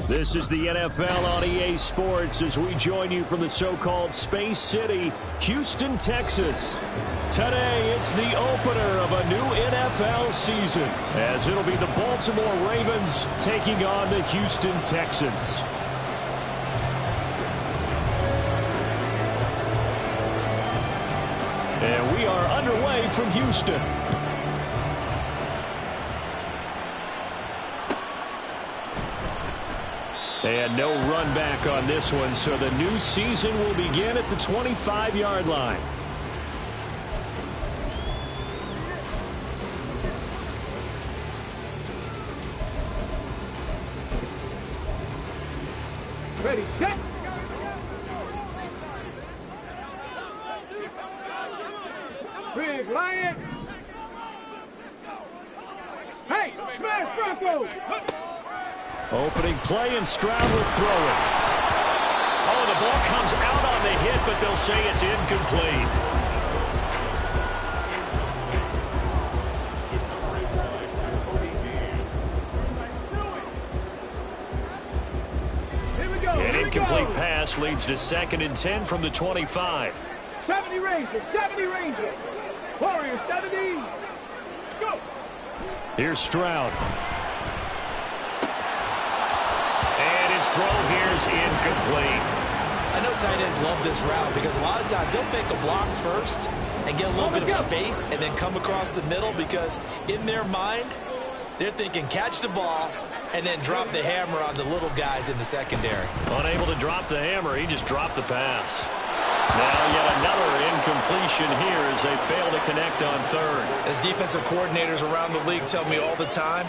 This is the NFL on EA Sports as we join you from the so-called Space City, Houston, Texas. Today, it's the opener of a new NFL season, as it'll be the Baltimore Ravens taking on the Houston Texans. And we are underway from Houston. And no run back on this one, so the new season will begin at the 25-yard line. Ready, set. Big Lion. Hey, smash Bronco. Opening play, and Stroud will throw it. Oh, the ball comes out on the hit, but they'll say it's incomplete. An incomplete pass leads to 2nd and 10 from the 25. 70 Rangers, 70 Rangers. Warriors, 70. Go. Here's Stroud. His throw here is incomplete. I know tight ends love this route because a lot of times they'll fake a block first and get a little bit of space and then come across the middle because in their mind, they're thinking catch the ball and then drop the hammer on the little guys in the secondary. Unable to drop the hammer, he just dropped the pass. Now yet another incompletion here as they fail to connect on 3rd. As defensive coordinators around the league tell me all the time,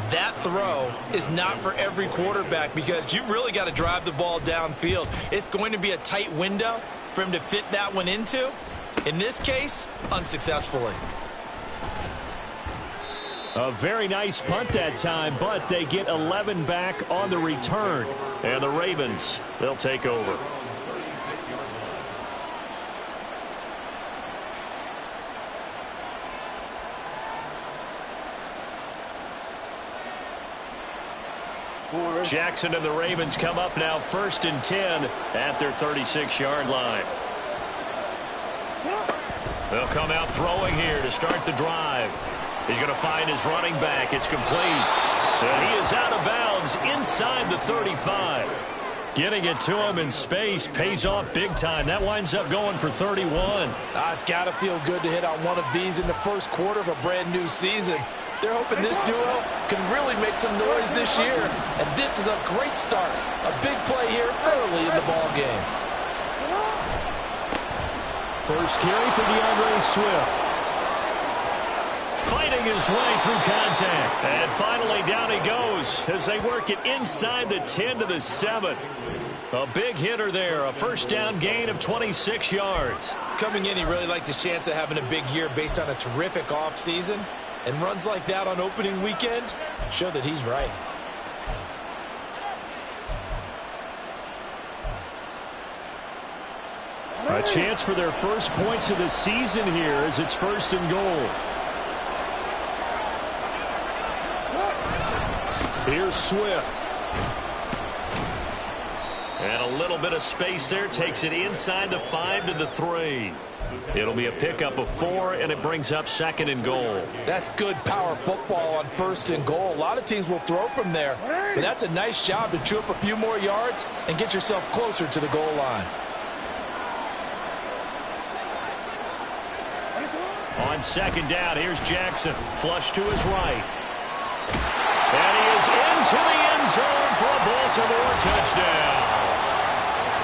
that throw is not for every quarterback because you've really got to drive the ball downfield. It's going to be a tight window for him to fit that one into. In this case, unsuccessfully. A very nice punt that time, but they get 11 back on the return. And the Ravens, they'll take over. Jackson and the Ravens come up now 1st and 10 at their 36-yard line. They'll come out throwing here to start the drive. He's going to find his running back. It's complete. And he is out of bounds inside the 35. Getting it to him in space pays off big time. That winds up going for 31. It's got to feel good to hit on one of these in the first quarter of a brand new season. They're hoping this duo can really make some noise this year. And this is a great start. A big play here early in the ball game. First carry for DeAndre Swift. Fighting his way through contact. And finally down he goes as they work it inside the 10 to the 7. A big hitter there. A first down gain of 26 yards. Coming in, he really liked his chance of having a big year based on a terrific offseason. And runs like that on opening weekend show that he's right. A chance for their first points of the season here as it's 1st and goal. Here's Swift. And a little bit of space there takes it inside the 5 to the 3. It'll be a pickup of 4, and it brings up 2nd and goal. That's good power football on 1st and goal. A lot of teams will throw from there, but that's a nice job to chew up a few more yards and get yourself closer to the goal line. On 2nd down, here's Jackson. Flush to his right. And he is into the end zone for a Baltimore touchdown.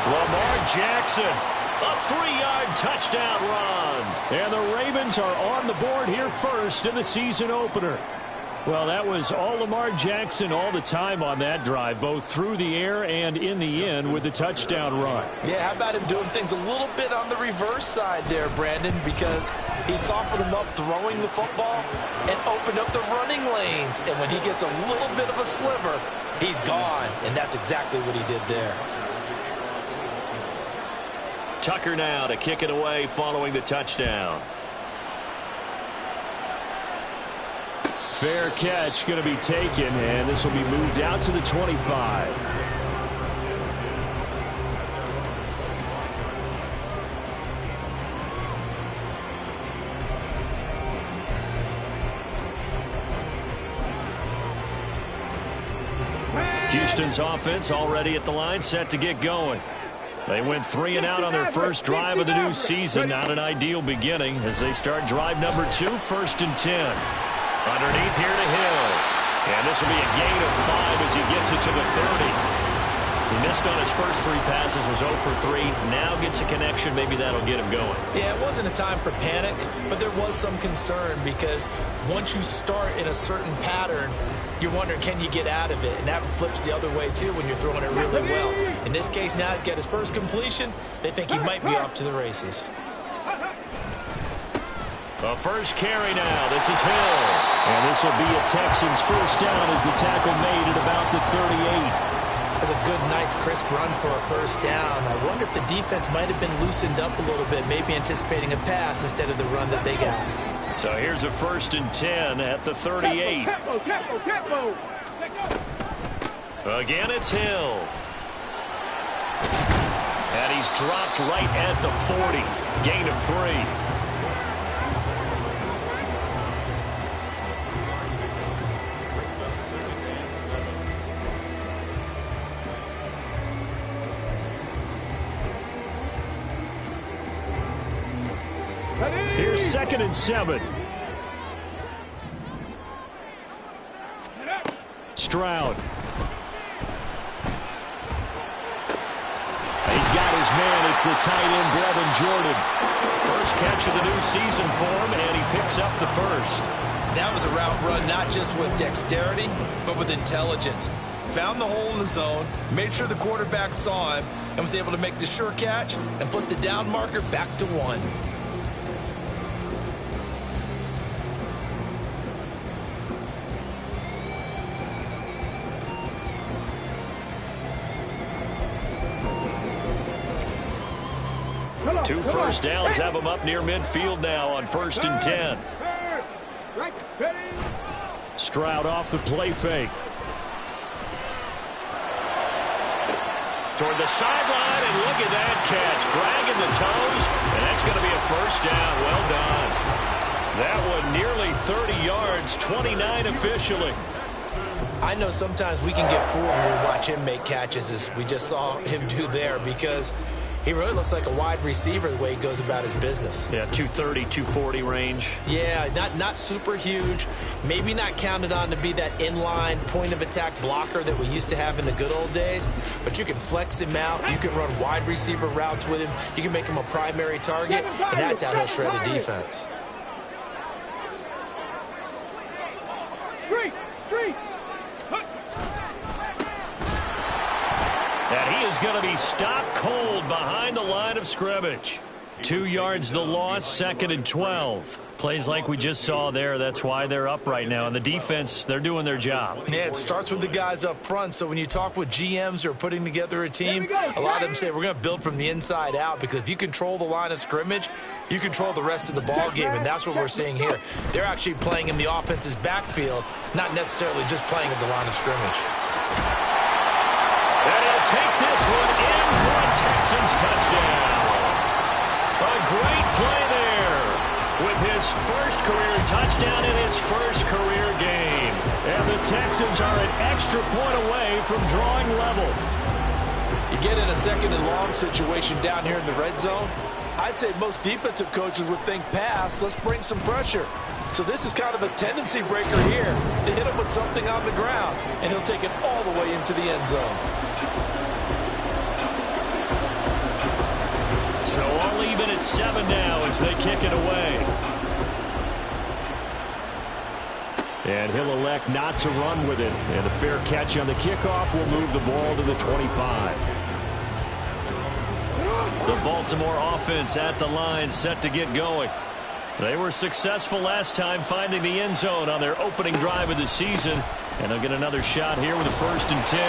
Lamar Jackson. A 3-yard touchdown run. And the Ravens are on the board here first in the season opener. Well, that was all Lamar Jackson all the time on that drive, both through the air and in the end with the touchdown run. Yeah, how about him doing things a little bit on the reverse side there, Brandon, because he softened him up throwing the football and opened up the running lanes. And when he gets a little bit of a sliver, he's gone. And that's exactly what he did there. Tucker now to kick it away following the touchdown. Fair catch going to be taken, and this will be moved out to the 25. Houston's offense already at the line, set to get going. They went 3 and out on their first drive of the new season. Not an ideal beginning as they start drive number 2, 1st and 10. Underneath here to Hill. And this will be a gain of 5 as he gets it to the 30. He missed on his first 3 passes, was 0 for 3. Now gets a connection. Maybe that'll get him going. Yeah, it wasn't a time for panic, but there was some concern because once you start in a certain pattern, you're wondering, can you get out of it? And that flips the other way, too, when you're throwing it really well. In this case, now he's got his first completion. They think he might be off to the races. The first carry now. This is Hill. And this will be a Texans first down as the tackle made at about the 38. That's a good, nice, crisp run for a first down. I wonder if the defense might have been loosened up a little bit, maybe anticipating a pass instead of the run that they got. So here's a 1st and 10 at the 38. Again, it's Hill. And he's dropped right at the 40. Gain of 3. Here's 2nd and 7. Stroud. He's got his man. It's the tight end, Brevin Jordan. First catch of the new season for him, and he picks up the first. That was a route run not just with dexterity, but with intelligence. Found the hole in the zone, made sure the quarterback saw him, and was able to make the sure catch and flip the down marker back to 1. Two first downs have him up near midfield now on 1st and 10. Stroud off the play fake. Toward the sideline, and look at that catch. Dragging the toes, and that's going to be a first down. Well done. That one nearly 30 yards, 29 officially. I know sometimes we can get fooled when we watch him make catches, as we just saw him do there, because he really looks like a wide receiver the way he goes about his business. Yeah, 230, 240 range. Yeah, not super huge. Maybe not counted on to be that inline point-of-attack blocker that we used to have in the good old days. But you can flex him out. You can run wide receiver routes with him. You can make him a primary target, and that's how he'll shred the defense. And he is going to be stopped cold behind the line of scrimmage. 2 yards the loss, 2nd and 12. Plays like we just saw there. That's why they're up right now. And the defense, they're doing their job. Yeah, it starts with the guys up front. So when you talk with GMs who are putting together a team, a lot of them say we're going to build from the inside out, because if you control the line of scrimmage, you control the rest of the ball game, and that's what we're seeing here. They're actually playing in the offense's backfield, not necessarily just playing at the line of scrimmage. And he'll take this one in for a Texans touchdown. A great play there with his first career touchdown in his first career game. And the Texans are an extra point away from drawing level. You get in a 2nd and long situation down here in the red zone, I'd say most defensive coaches would think pass, let's bring some pressure. So this is kind of a tendency breaker here to hit him with something on the ground, and he'll take it all the way into the end zone. So all even at 7 now as they kick it away. And he'll elect not to run with it. And a fair catch on the kickoff will move the ball to the 25. The Baltimore offense at the line, set to get going. They were successful last time finding the end zone on their opening drive of the season. And they'll get another shot here with a 1st and 10.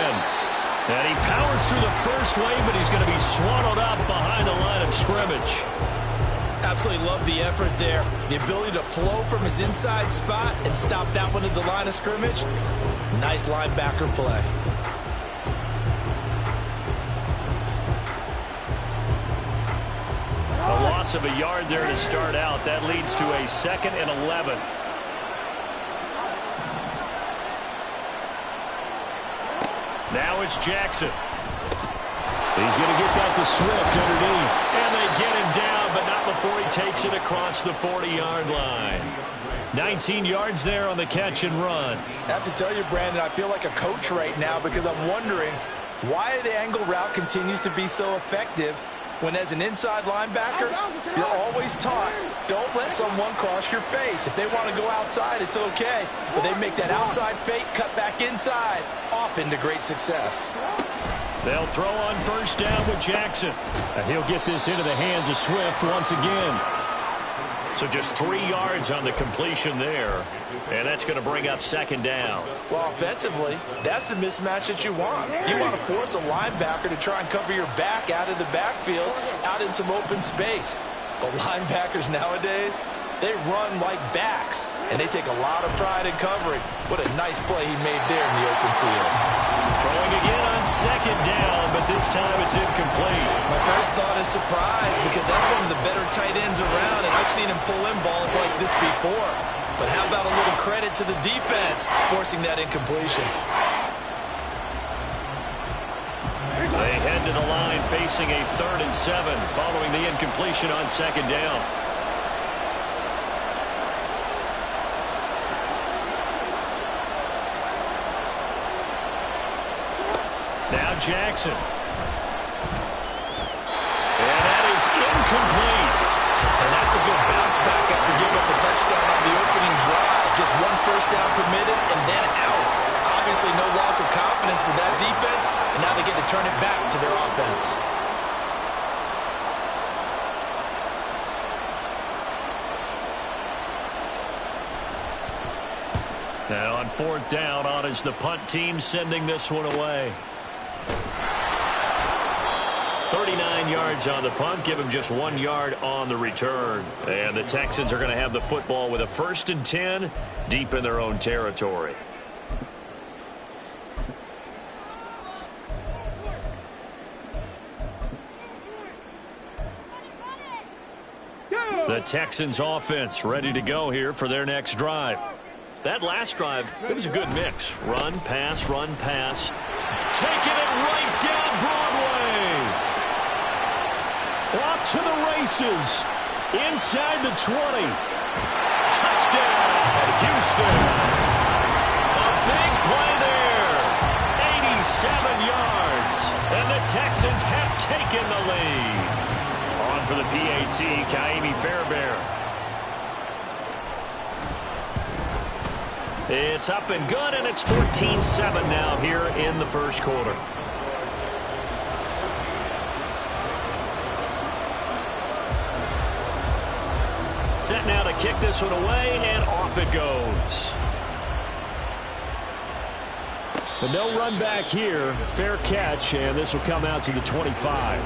And he powers through the first wave, but he's going to be swaddled up behind the line of scrimmage. Absolutely love the effort there. The ability to flow from his inside spot and stop that one at the line of scrimmage. Nice linebacker play. A loss of a yard there to start out. That leads to a 2nd and 11. Now it's Jackson. He's going to get that to Swift underneath. And they get him down, but not before he takes it across the 40-yard line. 19 yards there on the catch and run. I have to tell you, Brandon, I feel like a coach right now because I'm wondering why the angle route continues to be so effective when, as an inside linebacker, you're always taught, don't let someone cross your face. If they want to go outside, it's okay. But they make that outside fake, cut back inside, often to great success. They'll throw on first down with Jackson. And he'll get this into the hands of Swift once again. So just 3 yards on the completion there. And that's going to bring up 2nd down. Well, offensively, that's the mismatch that you want. You want to force a linebacker to try and cover your back out of the backfield, out in some open space. But linebackers nowadays, they run like backs, and they take a lot of pride in covering. What a nice play he made there in the open field. Throwing again on 2nd down, but this time it's incomplete. My first thought is surprise because that's one of the better tight ends around, and I've seen him pull in balls like this before. But how about a little credit to the defense forcing that incompletion? They head to the line facing a 3rd and 7 following the incompletion on 2nd down. Now Jackson. And that is incomplete. And that's a good bounce back after giving up a touchdown on the opening drive. Just 1 first down permitted and then out. Obviously no loss of confidence with that defense, and now they get to turn it back to their offense. Now on 4th down, on is the punt team sending this one away. 39 yards on the punt, give him just 1 yard on the return. And the Texans are going to have the football with a 1st and 10 deep in their own territory. The Texans offense ready to go here for their next drive. That last drive, it was a good mix. Run, pass, taking it right down Broadway. Off to the races. Inside the 20. Touchdown, Houston. A big play there. 87 yards. And the Texans have taken the lead. On for the PAT, Ka'imi Fairbairn. It's up and good, and it's 14-7 now here in the first quarter. Set now to kick this one away, and off it goes. But no run back here. Fair catch, and this will come out to the 25.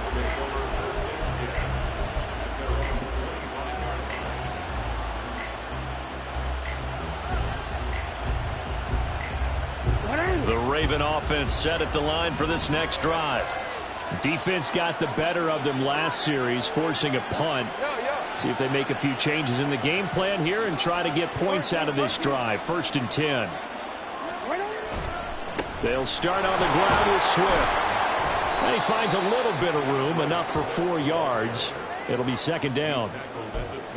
The Raven offense set at the line for this next drive. Defense got the better of them last series, forcing a punt. See if they make a few changes in the game plan here and try to get points out of this drive. 1st and 10. They'll start on the ground with Swift. And he finds a little bit of room, enough for 4 yards. It'll be 2nd down.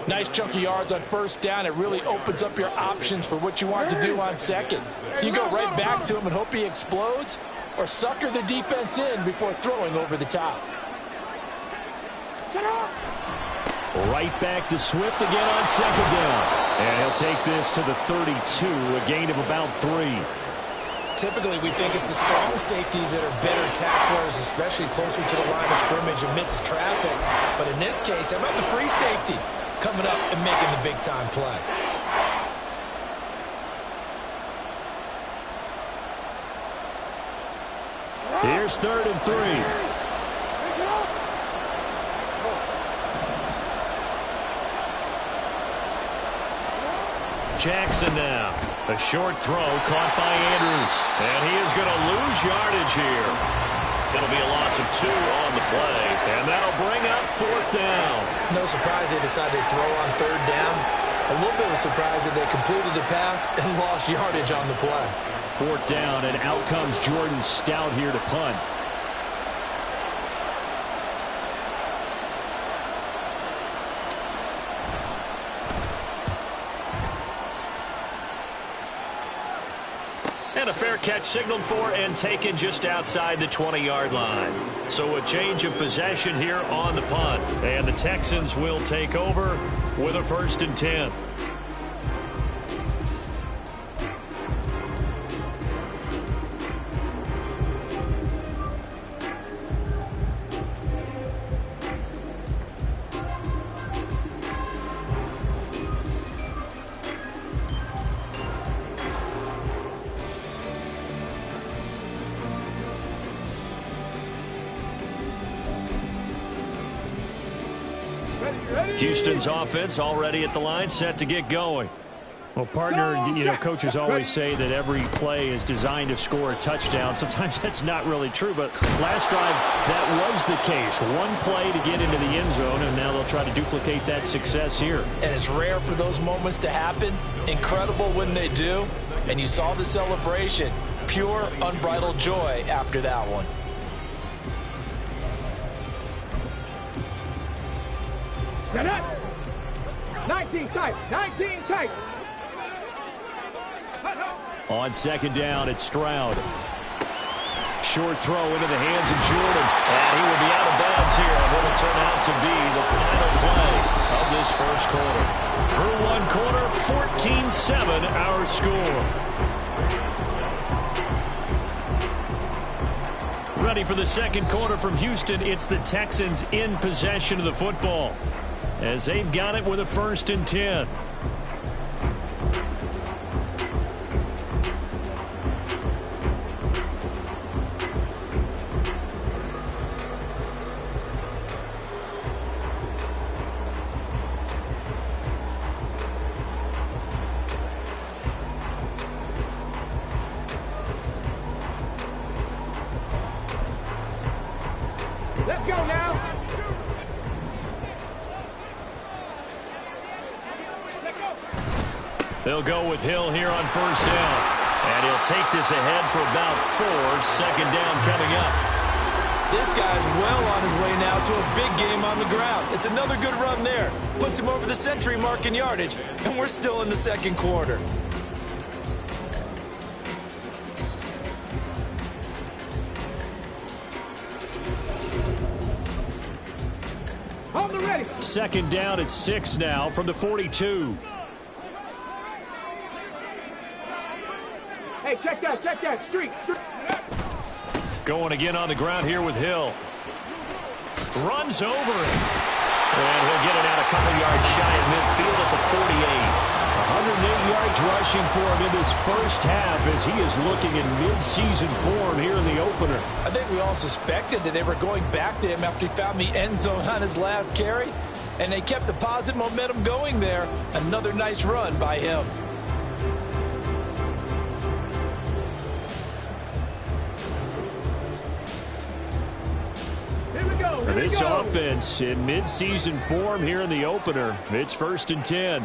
Nice chunk of yards on first down. It really opens up your options for what you want to do on second. You go right back to him and hope he explodes, or sucker the defense in before throwing over the top. Right back to Swift again on 2nd down. And he'll take this to the 32, a gain of about 3. Typically, we think it's the strong safeties that are better tacklers, especially closer to the line of scrimmage amidst traffic. But in this case, how about the free safety coming up and making the big-time play? Here's 3rd and 3. Jackson now. A short throw caught by Andrews. And he is going to lose yardage here. It'll be a loss of 2 on the play. And that'll bring up 4th down. No surprise they decided to throw on 3rd down. A little bit of a surprise that they completed the pass and lost yardage on the play. 4th down, and out comes Jordan Stout here to punt. And a fair catch signaled for and taken just outside the 20-yard line. So a change of possession here on the punt. And the Texans will take over with a 1st and 10. Houston's offense already at the line, set to get going. Well, partner, you know, coaches always say that every play is designed to score a touchdown. Sometimes that's not really true, but last drive, that was the case. One play to get into the end zone, and now they'll try to duplicate that success here. And it's rare for those moments to happen. Incredible when they do. And you saw the celebration. Pure, unbridled joy after that one. Set up. 19 tight. 19 tight. On 2nd down, it's Stroud. Short throw into the hands of Jordan. And he will be out of bounds here on what will turn out to be the final play of this 1st quarter. Through 1 quarter, 14-7 our score. Ready for the 2nd quarter from Houston. It's the Texans in possession of the football, as they've got it with a 1st and 10. Let's go now. They'll go with Hill here on 1st down. And he'll take this ahead for about 4. 2nd down coming up. This guy's well on his way now to a big game on the ground. It's another good run there. Puts him over the century mark in yardage, and we're still in the 2nd quarter. Hold the ready. 2nd down at 6 now from the 42. Hey, check that street. Going again on the ground here with Hill. Runs over it. And he'll get it out a couple yards shy of midfield at the 48. 108 yards rushing for him in this 1st half as he is looking in mid-season form here in the opener. I think we all suspected that they were going back to him after he found the end zone on his last carry, and they kept the positive momentum going there. Another nice run by him. This offense in mid-season form here in the opener. It's 1st and 10.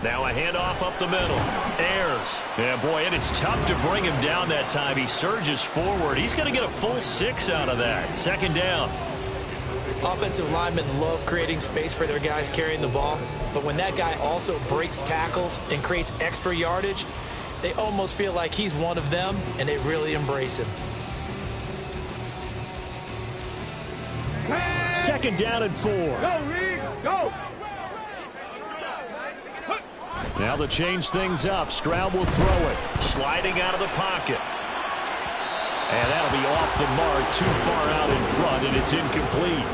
Now a handoff up the middle. Ayers. Yeah, boy, and it's tough to bring him down that time. He surges forward. He's going to get a full 6 out of that. 2nd down. Offensive linemen love creating space for their guys carrying the ball, but when that guy also breaks tackles and creates extra yardage, they almost feel like he's one of them, and they really embrace him. 2nd down and 4. Go, Reed, go. Now to change things up, Stroud will throw it. Sliding out of the pocket. And that'll be off the mark, too far out in front, and it's incomplete.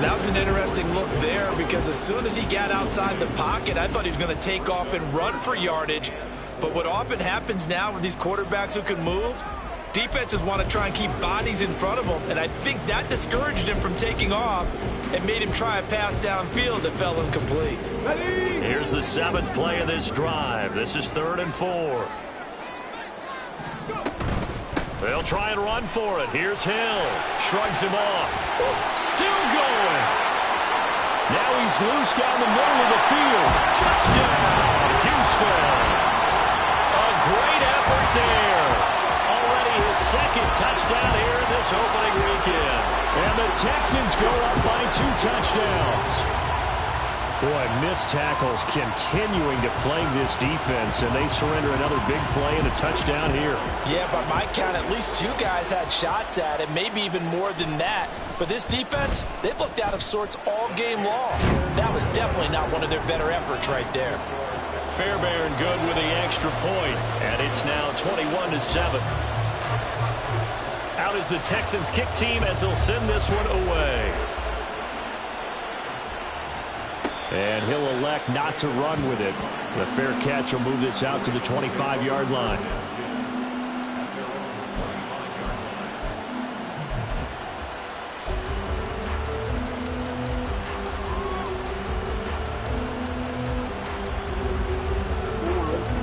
That was an interesting look there because as soon as he got outside the pocket, I thought he was going to take off and run for yardage. But what often happens now with these quarterbacks who can move, defenses want to try and keep bodies in front of them, and I think that discouraged him from taking off and made him try a pass downfield that fell incomplete. Ready? Here's the 7th play of this drive. This is 3rd and 4. They'll try and run for it. Here's Hill. Shrugs him off. Still going. Now he's loose down the middle of the field. Touchdown, Houston. A great effort there. Already his 2nd touchdown here in this opening weekend. And the Texans go up by 2 touchdowns. Boy, missed tackles continuing to plague this defense, and they surrender another big play and a touchdown here. Yeah, by my count, at least 2 guys had shots at it, maybe even more than that. But this defense, they've looked out of sorts all game long. That was definitely not one of their better efforts right there. Fairbairn good with the extra point, and it's now 21-7. Out is the Texans kick team as they'll send this one away. And he'll elect not to run with it. The fair catch will move this out to the 25-yard line.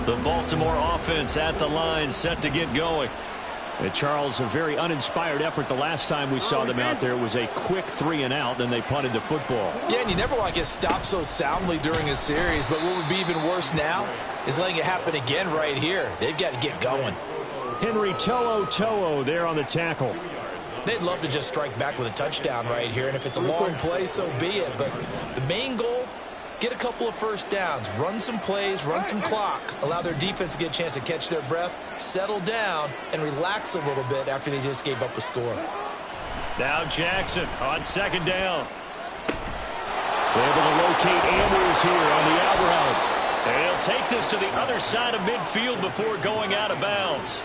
The Baltimore offense at the line, set to get going. And Charles, a very uninspired effort. The last time we saw them out there was a quick 3-and-out, then they punted the football. Yeah, and you never want to get stopped so soundly during a series, but what would be even worse now is letting it happen again right here. They've got to get going. Henry To'o there on the tackle. They'd love to just strike back with a touchdown right here, and if it's a long play, so be it. But the main goal, get a couple of first downs, run some plays, run some clock, allow their defense to get a chance to catch their breath, settle down, and relax a little bit after they just gave up a score. Now Jackson on 2nd down. They're able to locate Andrews here on the out route. And he'll take this to the other side of midfield before going out of bounds.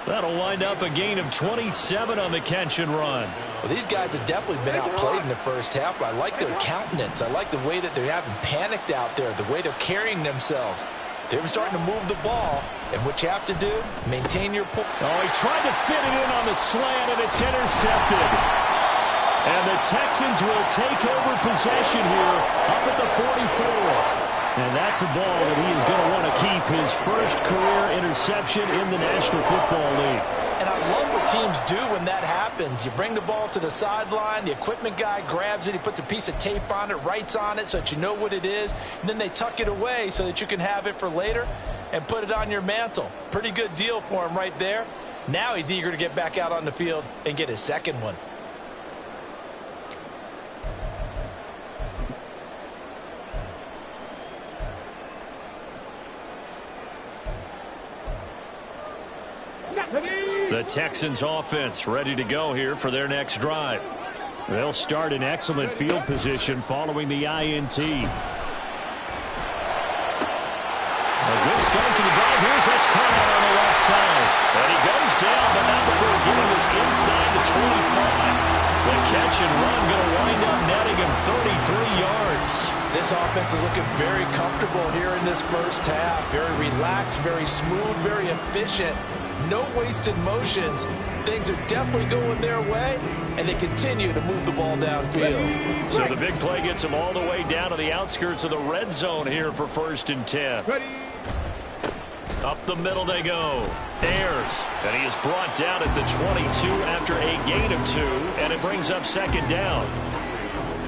That'll wind up a gain of 27 on the catch and run. Well, these guys have definitely been outplayed in the first half, but I like their countenance. I like the way that they haven't panicked out there, the way they're carrying themselves. They're starting to move the ball, and what you have to do, maintain your point. Oh, he tried to fit it in on the slant, and it's intercepted. And the Texans will take over possession here up at the 44. And that's a ball that he is going to want to keep, his first career interception in the National Football League. And I love what teams do when that happens. You bring the ball to the sideline, the equipment guy grabs it, he puts a piece of tape on it, writes on it so that you know what it is, and then they tuck it away so that you can have it for later and put it on your mantle. Pretty good deal for him right there. Now he's eager to get back out on the field and get his 2nd one. The Texans offense ready to go here for their next drive. They'll start in excellent field position following the INT. A good start to the drive. Here's that's caught out on the left side. And he goes down, but not before getting this inside the 25. The catch and run going to wind up netting him 33 yards. This offense is looking very comfortable here in this first half. Very relaxed, very smooth, very efficient. No wasted motions. Things are definitely going their way, and they continue to move the ball downfield. So the big play gets them all the way down to the outskirts of the red zone here for 1st and 10. Ready? Up the middle they go. Ayers, and he is brought down at the 22 after a gain of 2, and it brings up 2nd down.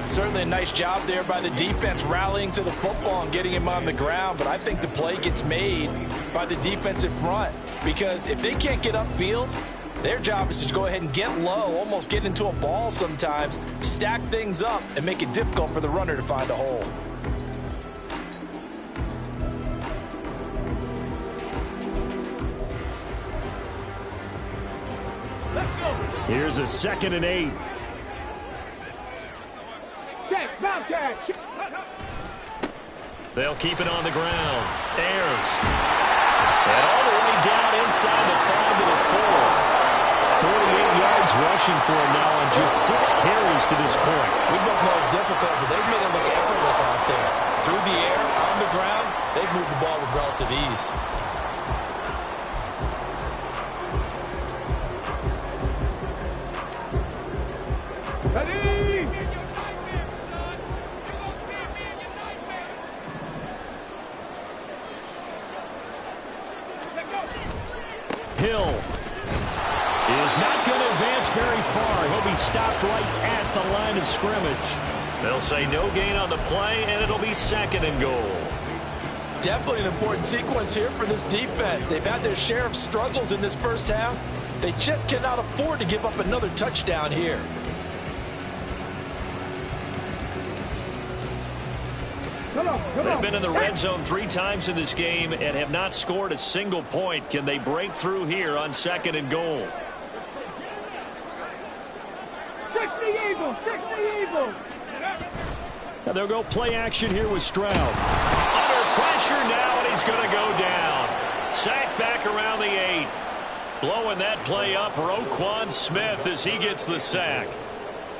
Certainly a nice job there by the defense rallying to the football and getting him on the ground, but I think the play gets made by the defensive front because if they can't get upfield, their job is to go ahead and get low, almost get into a ball sometimes, stack things up, and make it difficult for the runner to find a hole. Let's go. Here's a 2nd and 8. Catch, bounce catch. They'll keep it on the ground. Ayers. And all the way down inside the 5 to the 4. 48 yards rushing for him now on just 6 carries to this point. We both know it's difficult, but they've made it look effortless out there. Through the air, on the ground, they've moved the ball with relative ease. Ready? Hill is not going to advance very far. He'll be stopped right at the line of scrimmage. They'll say no gain on the play, and it'll be 2nd and goal. Definitely an important sequence here for this defense. They've had their share of struggles in this first half. They just cannot afford to give up another touchdown here. They've been in the red zone 3 times in this game and have not scored a single point. Can they break through here on 2nd and goal? 60 Eagles! 60 Eagles! Now they'll go play action here with Stroud. Under pressure now, and he's going to go down. Sacked back around the 8. Blowing that play up, Roquan Smith as he gets the sack.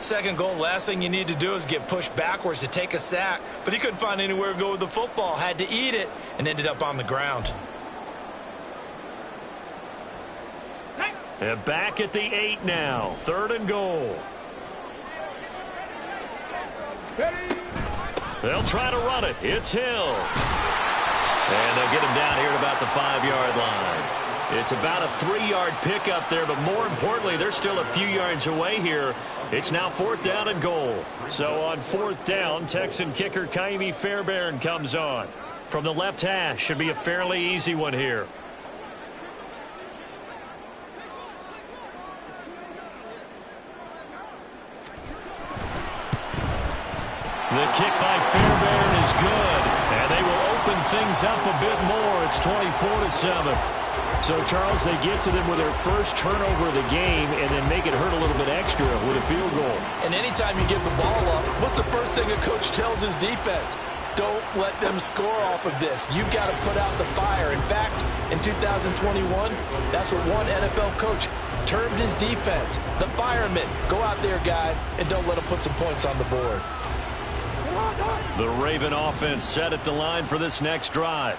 2nd goal, last thing you need to do is get pushed backwards to take a sack. But he couldn't find anywhere to go with the football. Had to eat it and ended up on the ground. And back at the 8 now. 3rd and goal. They'll try to run it. It's Hill. And they'll get him down here at about the 5-yard line. It's about a 3-yard pickup there, but more importantly, they're still a few yards away here. It's now 4th down and goal. So on 4th down, Texan kicker Ka'imi Fairbairn comes on. From the left hash, should be a fairly easy one here. The kick by Fairbairn is good, and they will open things up a bit more. It's 24-7. So, Charles, they get to them with their first turnover of the game and then make it hurt a little bit extra with a field goal. And anytime you give the ball up, what's the first thing a coach tells his defense? Don't let them score off of this. You've got to put out the fire. In fact, in 2021, that's what one NFL coach termed his defense. The firemen. Go out there, guys, and don't let them put some points on the board. The Raven offense set at the line for this next drive.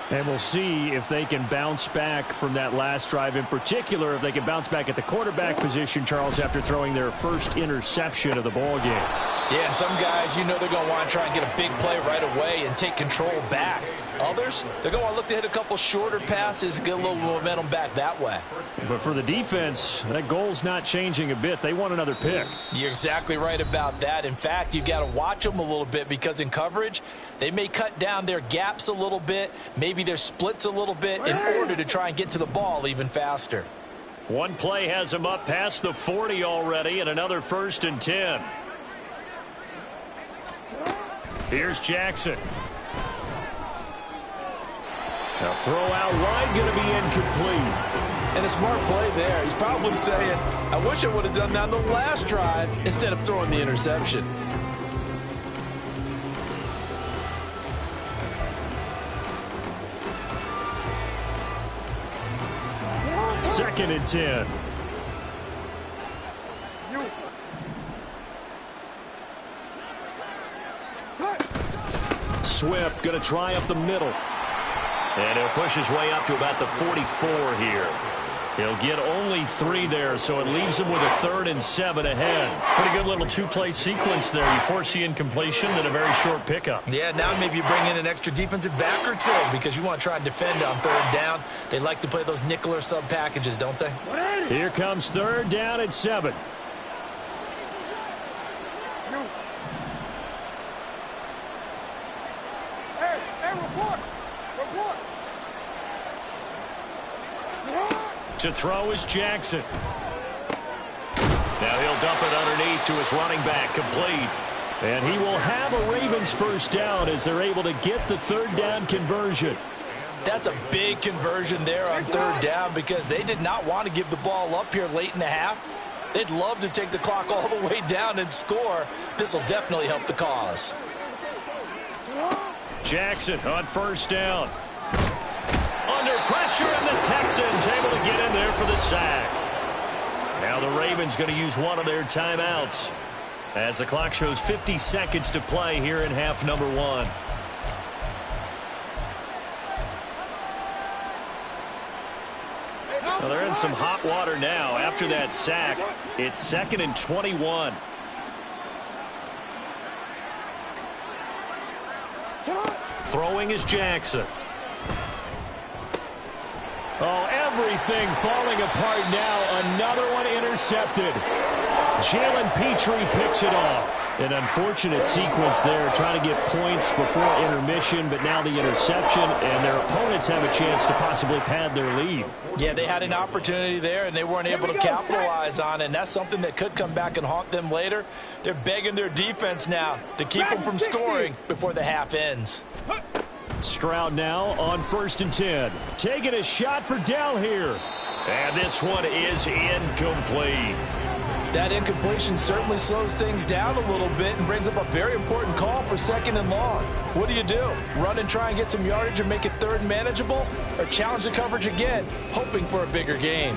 And we'll see if they can bounce back from that last drive. In particular, if they can bounce back at the quarterback position, Charles, after throwing their first interception of the ball game. Yeah, some guys, you know they're going to want to try and get a big play right away and take control back. Others, they're going to want to look to hit a couple shorter passes, get a little momentum back that way. But for the defense, that goal's not changing a bit. They want another pick. You're exactly right about that. In fact, you've got to watch them a little bit because in coverage, they may cut down their gaps a little bit, maybe their splits a little bit in order to try and get to the ball even faster. One play has them up past the 40 already, and another 1st and 10. Here's Jackson. Now throw out wide, going to be incomplete. And a smart play there. He's probably saying, I wish I would have done that on the last drive instead of throwing the interception. Second and 10. Swift going to try up the middle. And he'll push his way up to about the 44 here. He'll get only 3 there, so it leaves him with a 3rd and 7 ahead. Pretty good little 2-play sequence there. You force the incompletion, then a very short pickup. Yeah, now maybe you bring in an extra defensive back or two because you want to try and defend on 3rd down. They like to play those nickel or sub packages, don't they? Here comes 3rd down and 7. To throw is Jackson. Now he'll dump it underneath to his running back, complete. And he will have a Ravens first down as they're able to get the 3rd down conversion. That's a big conversion there on 3rd down because they did not want to give the ball up here late in the half. They'd love to take the clock all the way down and score. This will definitely help the cause. Jackson on 1st down. Under pressure, and the Texans able to get in there for the sack. Now the Ravens going to use one of their timeouts as the clock shows 50 seconds to play here in half number 1. Well, they're in some hot water now. After that sack, it's 2nd and 21. Throwing is Jackson. Oh, everything falling apart now. Another one intercepted. Jalen Petrie picks it off. An unfortunate sequence there, trying to get points before intermission, but now the interception, and their opponents have a chance to possibly pad their lead. Yeah, they had an opportunity there, and they weren't able to capitalize on it, and that's something that could come back and haunt them later. They're begging their defense now to keep them from scoring before the half ends. Stroud now on 1st and 10. Taking a shot for Dell here. And this one is incomplete. That incompletion certainly slows things down a little bit and brings up a very important call for 2nd and long. What do you do? Run and try and get some yardage and make it 3rd and manageable? Or challenge the coverage again, hoping for a bigger gain?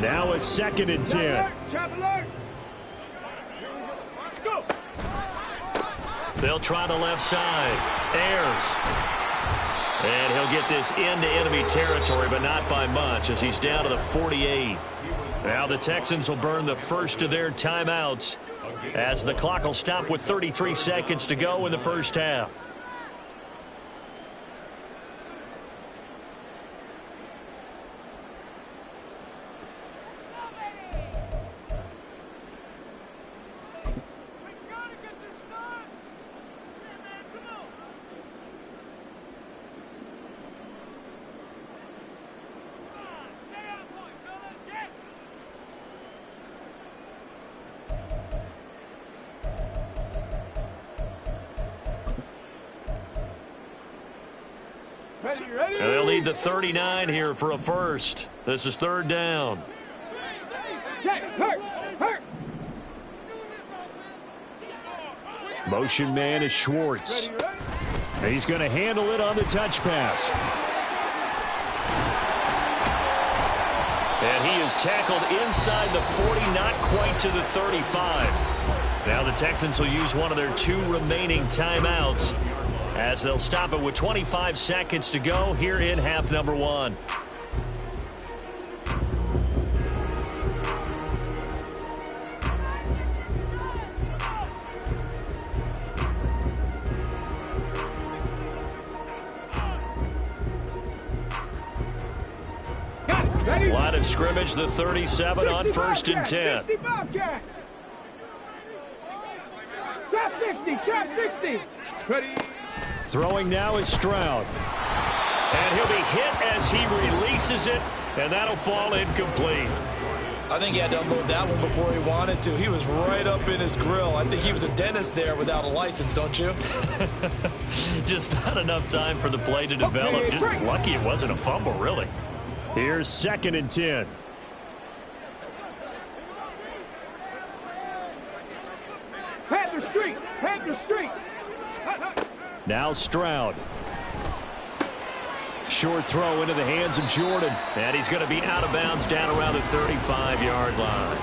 Now a 2nd and 10. Let's go. They'll try the left side. Ayers. And he'll get this into enemy territory, but not by much, as he's down to the 48. Now the Texans will burn the first of their timeouts, as the clock will stop with 33 seconds to go in the first half. They'll need the 39 here for a first. This is 3rd down. Motion man is Schwartz. He's going to handle it on the touch pass. And he is tackled inside the 40, not quite to the 35. Now the Texans will use one of their 2 remaining timeouts, as they'll stop it with 25 seconds to go here in half number 1. Line of scrimmage, the 37 on 1st and 10. Trap 60, trap 60. Ready. Throwing now is Stroud. And he'll be hit as he releases it, and that'll fall incomplete. I think he had to unload that one before he wanted to. He was right up in his grill. I think he was a dentist there without a license, don't you? Just not enough time for the play to develop. Just lucky it wasn't a fumble, really. Here's 2nd and 10. Panther Street, Panther Street. Now Stroud. Short throw into the hands of Jordan. And he's going to be out of bounds down around the 35-yard line.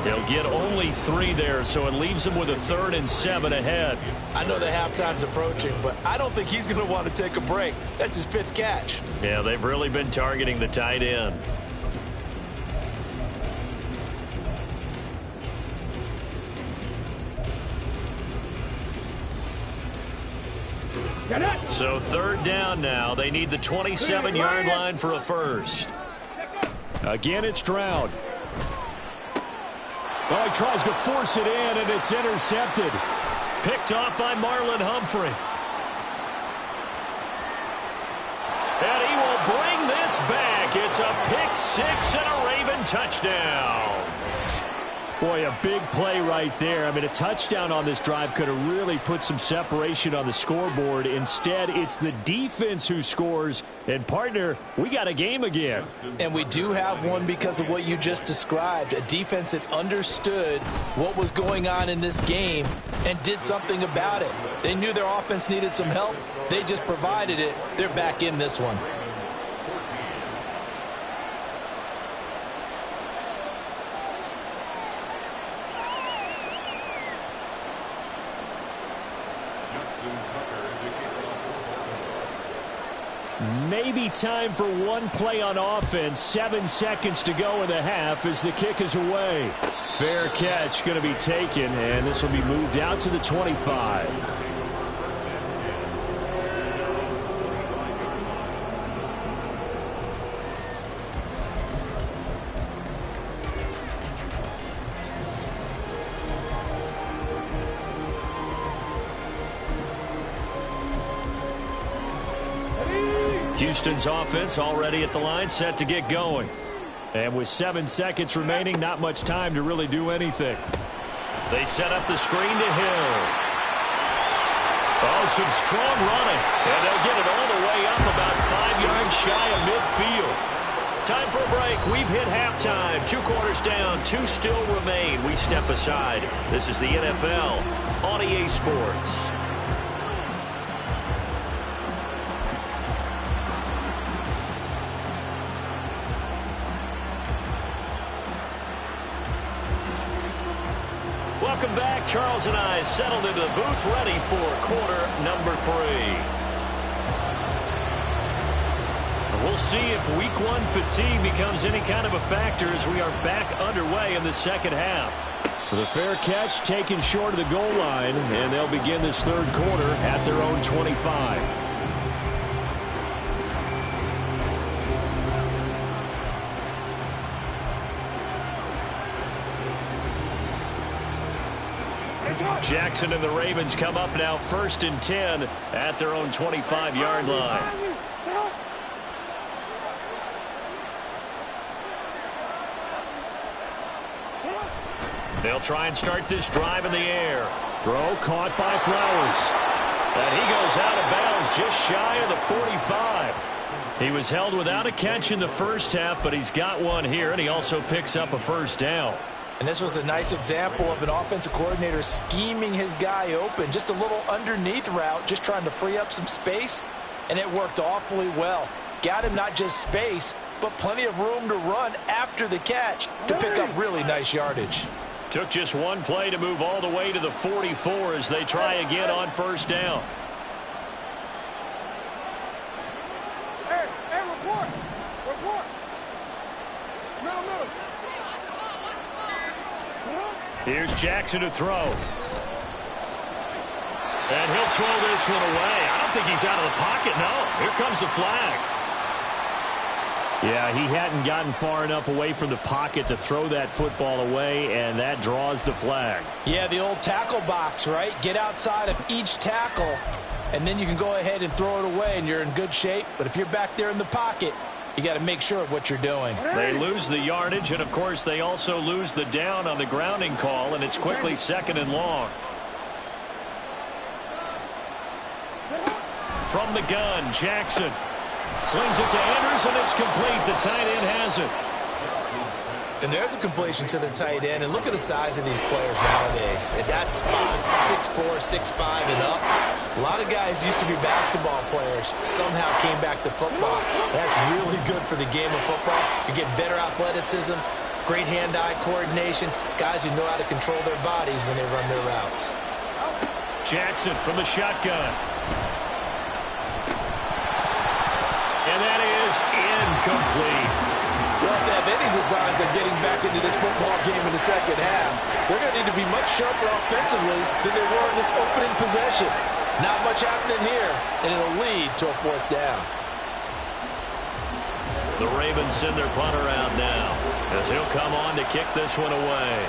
He'll get only 3 there, so it leaves him with a 3rd and 7 ahead. I know the halftime's approaching, but I don't think he's going to want to take a break. That's his 5th catch. Yeah, they've really been targeting the tight end. So 3rd down now. They need the 27-yard line for a first. Again, it's Stroud. Oh, he tries to force it in, and it's intercepted. Picked off by Marlon Humphrey. And he will bring this back. It's a pick 6 and a Raven touchdown. Boy, a big play right there. I mean, a touchdown on this drive could have really put some separation on the scoreboard. Instead, it's the defense who scores. And, partner, we got a game again. And we do have one because of what you just described. A defense that understood what was going on in this game and did something about it. They knew their offense needed some help. They just provided it. They're back in this one. Maybe time for one play on offense. 7 seconds to go in the half as the kick is away. Fair catch going to be taken, and this will be moved out to the 25. Houston's offense already at the line, set to get going. And with 7 seconds remaining, not much time to really do anything. They set up the screen to Hill. Oh, some strong running. And they'll get it all the way up about 5 yards shy of midfield. Time for a break. We've hit halftime. 2 quarters down, 2 still remain. We step aside. This is the NFL on EA Sports. Welcome back. Charles and I settled into the booth, ready for quarter number 3. We'll see if week 1 fatigue becomes any kind of a factor as we are back underway in the second half. The fair catch taken short of the goal line, and they'll begin this third quarter at their own 25. Jackson and the Ravens come up now 1st and 10 at their own 25-yard line. They'll try and start this drive in the air. Throw caught by Flowers. And he goes out of bounds just shy of the 45. He was held without a catch in the first half, but he's got one here, and he also picks up a first down. And this was a nice example of an offensive coordinator scheming his guy open. Just a little underneath route, just trying to free up some space, and it worked awfully well. Got him not just space, but plenty of room to run after the catch to pick up really nice yardage. Took just one play to move all the way to the 44 as they try again on first down. Hey, report. Middle. Here's Jackson to throw. And he'll throw this one away. I don't think he's out of the pocket, no. Here comes the flag. Yeah, he hadn't gotten far enough away from the pocket to throw that football away, and that draws the flag. Yeah, the old tackle box, right? Get outside of each tackle, and then you can go ahead and throw it away, and you're in good shape. But if you're back there in the pocket, you got to make sure of what you're doing. They lose the yardage, and, of course, they also lose the down on the grounding call, and it's quickly 2nd and long. From the gun, Jackson slings it to Andrews, and it's complete. The tight end has it. And there's a completion to the tight end. And look at the size of these players nowadays. At that spot, 6'4", 6'5", and up. A lot of guys used to be basketball players, somehow came back to football. That's really good for the game of football. You get better athleticism, great hand-eye coordination, guys who know how to control their bodies when they run their routes. Jackson from the shotgun. And that is incomplete. Well, if they have any designs of getting back into this football game in the second half, they're going to need to be much sharper offensively than they were in this opening possession. Not much happening here, and it'll lead to a 4th down. The Ravens send their punter out now as he'll come on to kick this one away.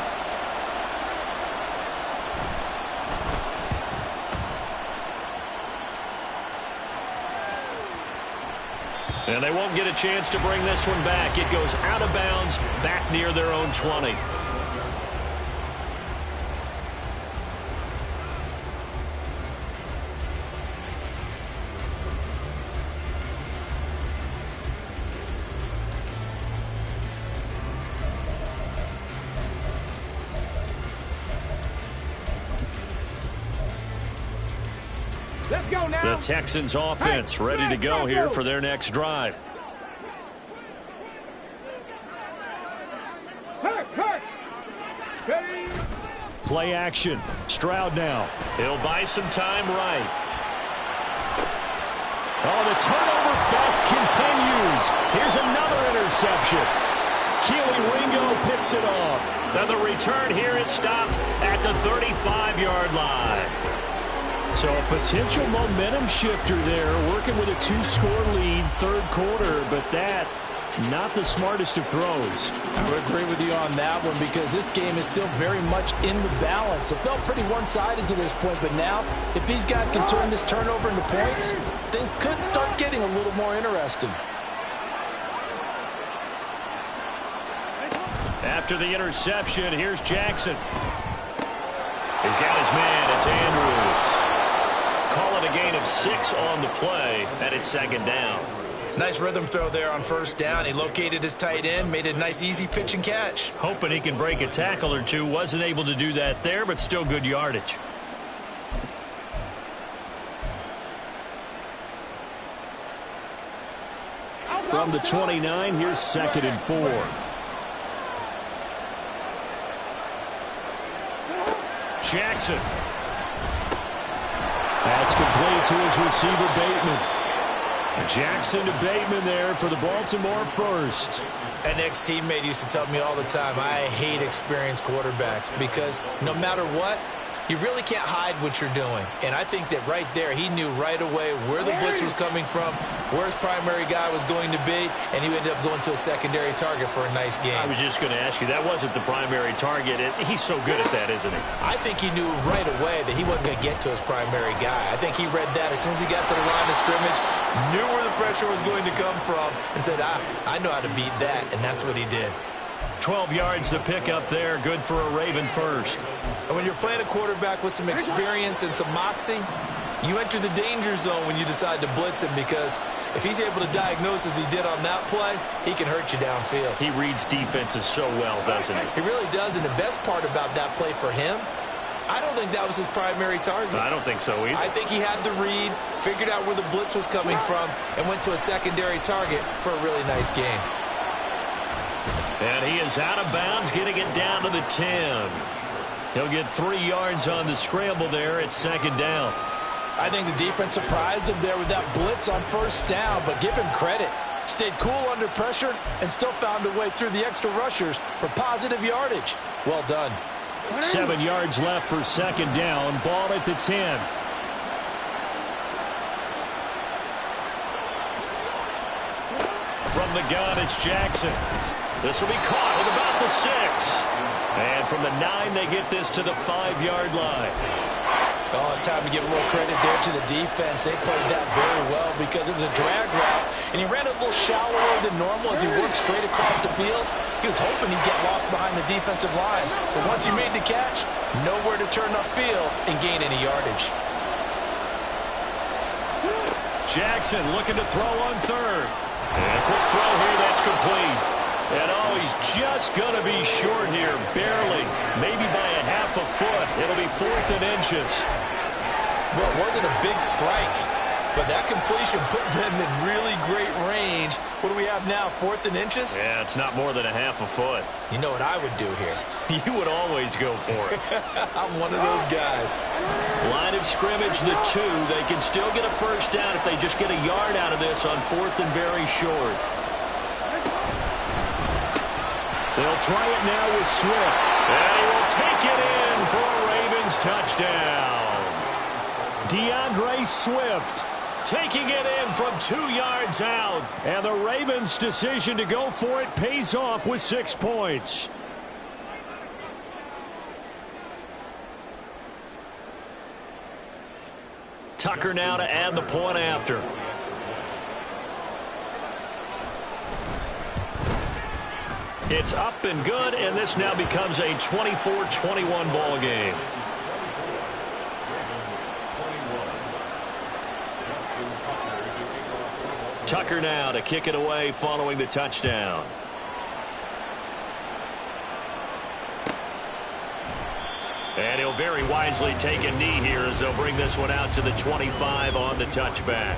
And they won't get a chance to bring this one back. It goes out of bounds back near their own 20. Let's go now. The Texans offense ready to go here for their next drive. Play action. Stroud now. He'll buy some time right. Oh, the turnover fest continues. Here's another interception. Keely Ringo picks it off. Then the return here is stopped at the 35-yard line. So a potential momentum shifter there, working with a 2-score lead, third quarter, but that, not the smartest of throws. I would agree with you on that one because this game is still very much in the balance. It felt pretty one-sided to this point, but now, if these guys can turn this turnover into points, things could start getting a little more interesting. After the interception, here's Jackson. He's got his man. It's Andrews. Call it a gain of 6 on the play, and it's second down. Nice rhythm throw there on first down. He located his tight end, made a nice easy pitch and catch. Hoping he can break a tackle or two. Wasn't able to do that there, but still good yardage. From the 29, here's 2nd and 4. Jackson. That's complete to his receiver, Bateman. Jackson to Bateman there for the Baltimore first. An ex-teammate used to tell me all the time, I hate experienced quarterbacks because no matter what, you really can't hide what you're doing. And I think that right there, he knew right away where the blitz was coming from, where his primary guy was going to be, and he ended up going to a secondary target for a nice game. I was just going to ask you, that wasn't the primary target. He's so good at that, isn't he? I think he knew right away that he wasn't going to get to his primary guy. I think he read that as soon as he got to the line of scrimmage, knew where the pressure was going to come from, and said, I know how to beat that, and that's what he did. 12 yards to pick up there. Good for a Raven first. And when you're playing a quarterback with some experience and some moxie, you enter the danger zone when you decide to blitz him because if he's able to diagnose as he did on that play, he can hurt you downfield. He reads defenses so well, doesn't he? He really does, and the best part about that play for him, I don't think that was his primary target. I don't think so either. I think he had the read, figured out where the blitz was coming from, and went to a secondary target for a really nice game. And he is out of bounds, getting it down to the 10. He'll get 3 yards on the scramble there at second down. I think the defense surprised him there with that blitz on first down, but give him credit. Stayed cool under pressure and still found a way through the extra rushers for positive yardage. Well done. 7 yards left for second down. Ball at the 10. From the gun, it's Jackson. This will be caught at about the 6. And from the 9, they get this to the 5-yard line. Oh, it's time to give a little credit there to the defense. They played that very well because it was a drag route, and he ran a little shallower than normal as he worked straight across the field. He was hoping he'd get lost behind the defensive line, but once he made the catch, nowhere to turn upfield and gain any yardage. Jackson looking to throw on third. And a quick throw here, that's complete. And oh, he's just going to be short here, barely, maybe by a half a foot. It'll be 4th and inches. Well, it wasn't a big strike, but that completion put them in really great range. What do we have now, 4th and inches? Yeah, it's not more than a half a foot. You know what I would do here? You would always go for it. I'm one of those guys. Line of scrimmage, the 2. They can still get a first down if they just get a yard out of this on 4th and very short. They'll try it now with Swift. And he will take it in for a Ravens touchdown. DeAndre Swift taking it in from 2 yards out. And the Ravens' decision to go for it pays off with 6 points. Tucker now to add the point after. It's up and good, and this now becomes a 24-21 ball game. Tucker now to kick it away following the touchdown. And he'll very wisely take a knee here as they'll bring this one out to the 25 on the touchback.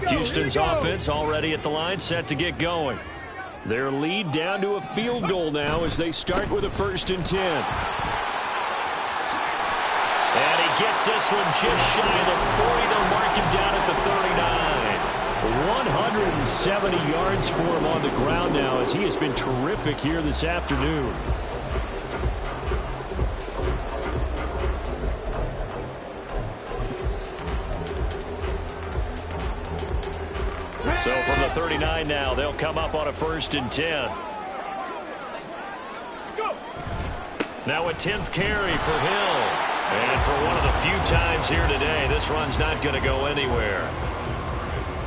Houston's offense already at the line, set to get going. Their lead down to a field goal now as they start with a 1st and 10. And he gets this one just shy of the 40. They'll mark him down at the 39. 170 yards for him on the ground now as he has been terrific here this afternoon. So from the 39 now, they'll come up on a 1st and 10. Now a 10th carry for Hill. And for one of the few times here today, this run's not going to go anywhere.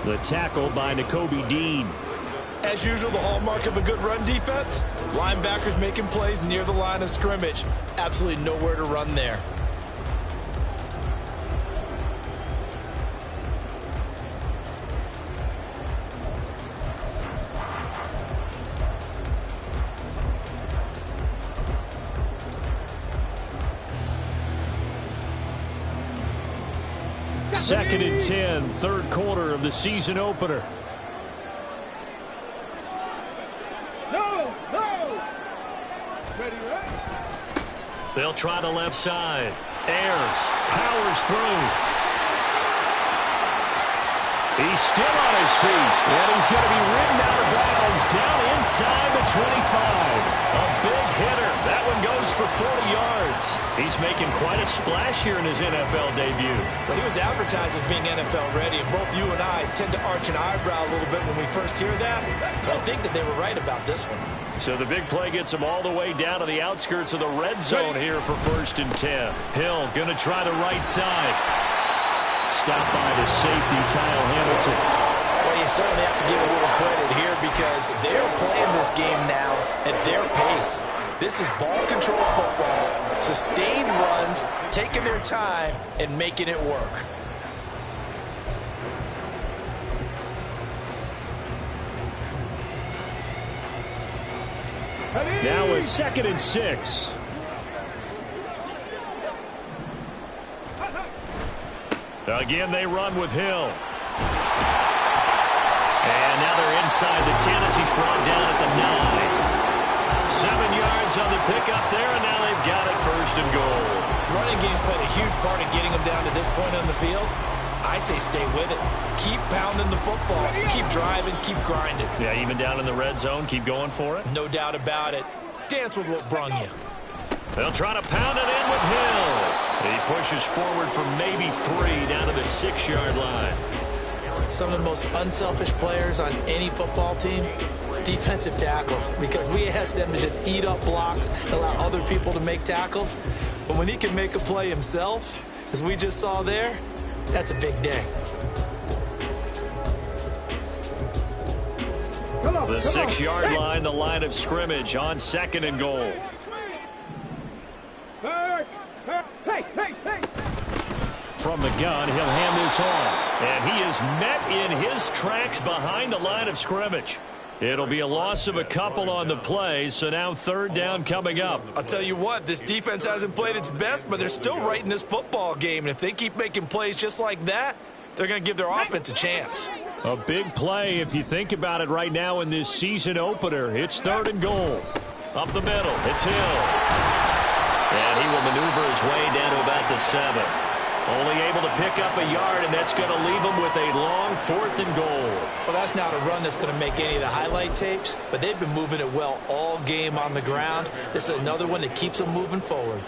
The tackle by Nakobe Dean. As usual, the hallmark of a good run defense, linebackers making plays near the line of scrimmage. Absolutely nowhere to run there. Second and 10, 3rd quarter of the season opener. No! Ready, right? They'll try the left side. Ayers powers through. He's still on his feet, and he's going to be ridden out of bounds down inside the 25. A big hitter. That one goes for 40 yards. He's making quite a splash here in his NFL debut. Well, he was advertised as being NFL ready, and both you and I tend to arch an eyebrow a little bit when we first hear that. But I think that they were right about this one. So the big play gets him all the way down to the outskirts of the red zone here for 1st and 10. Hill going to try the right side. Stopped by the safety, Kyle Hamilton. Well, you certainly have to give a little credit here because they're playing this game now at their pace. This is ball control football, sustained runs, taking their time, and making it work. Now a 2nd and 6. Again, they run with Hill. And now they're inside the 10 as he's brought down at the 9. 7 yards on the pickup there, and now they've got it 1st and goal. The running game's played a huge part in getting them down to this point on the field. I say stay with it. Keep pounding the football. Keep driving. Keep grinding. Yeah, even down in the red zone, keep going for it. No doubt about it. Dance with what brung you. They'll try to pound it in with Hill. He pushes forward for maybe 3 down to the 6-yard line. Some of the most unselfish players on any football team, defensive tackles, because we ask them to just eat up blocks and allow other people to make tackles. But when he can make a play himself, as we just saw there, that's a big day. The 6-yard line, the line of scrimmage on 2nd and goal. Hey! From the gun, he'll hand this off. And he is met in his tracks behind the line of scrimmage. It'll be a loss of a couple on the play, so now 3rd down coming up. I'll tell you what, this defense hasn't played its best, but they're still right in this football game. And if they keep making plays just like that, they're going to give their offense a chance. A big play if you think about it right now in this season opener. It's 3rd and goal. Up the middle, it's Hill. And he will maneuver his way down to about the 7. Only able to pick up a yard, and that's going to leave him with a long 4th and goal. Well, that's not a run that's going to make any of the highlight tapes, but they've been moving it well all game on the ground. This is another one that keeps them moving forward.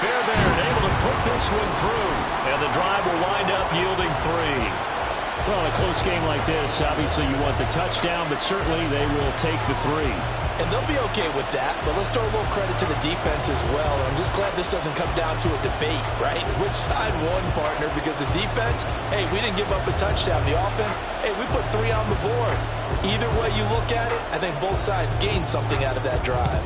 Fairbairn able to put this one through, and the drive will wind up yielding 3. Well, in a close game like this, obviously you want the touchdown, but certainly they will take the 3. And they'll be okay with that, but let's throw a little credit to the defense as well. I'm just glad this doesn't come down to a debate, right? Which side won, partner? Because the defense, hey, we didn't give up a touchdown. The offense, hey, we put 3 on the board. Either way you look at it, I think both sides gained something out of that drive.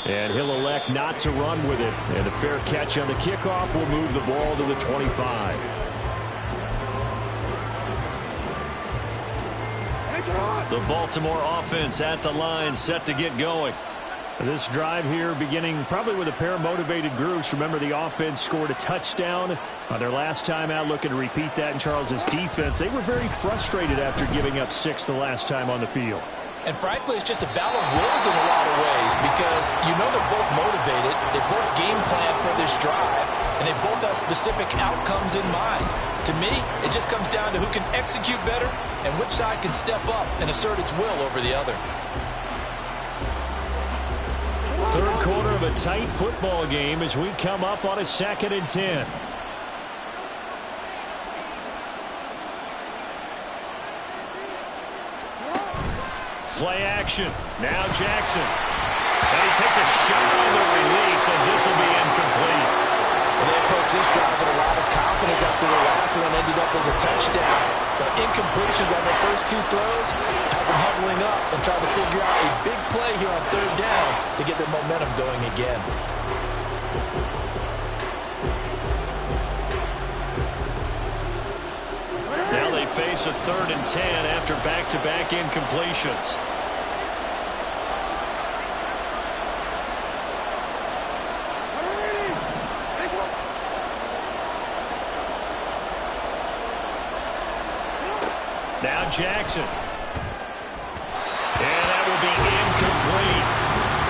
And he'll elect not to run with it. And a fair catch on the kickoff will move the ball to the 25. The Baltimore offense at the line, set to get going. This drive here beginning probably with a pair of motivated groups. Remember, the offense scored a touchdown on their last time out, looking to repeat that in Charles's defense. They were very frustrated after giving up 6 the last time on the field. And frankly, it's just a battle of wills in a lot of ways because you know they're both motivated, they both game plan for this drive, and they both have specific outcomes in mind. To me, it just comes down to who can execute better and which side can step up and assert its will over the other. Third quarter of a tight football game as we come up on a 2nd and 10. Play action. Now Jackson. And he takes a shot on the release as this will be incomplete. And they approach this drive with a lot of confidence after the last one ended up as a touchdown. But incompletions on their first 2 throws has them huddling up and trying to figure out a big play here on 3rd down to get their momentum going again. Now they face a 3rd and 10 after back-to-back incompletions. Now Jackson. And that will be incomplete.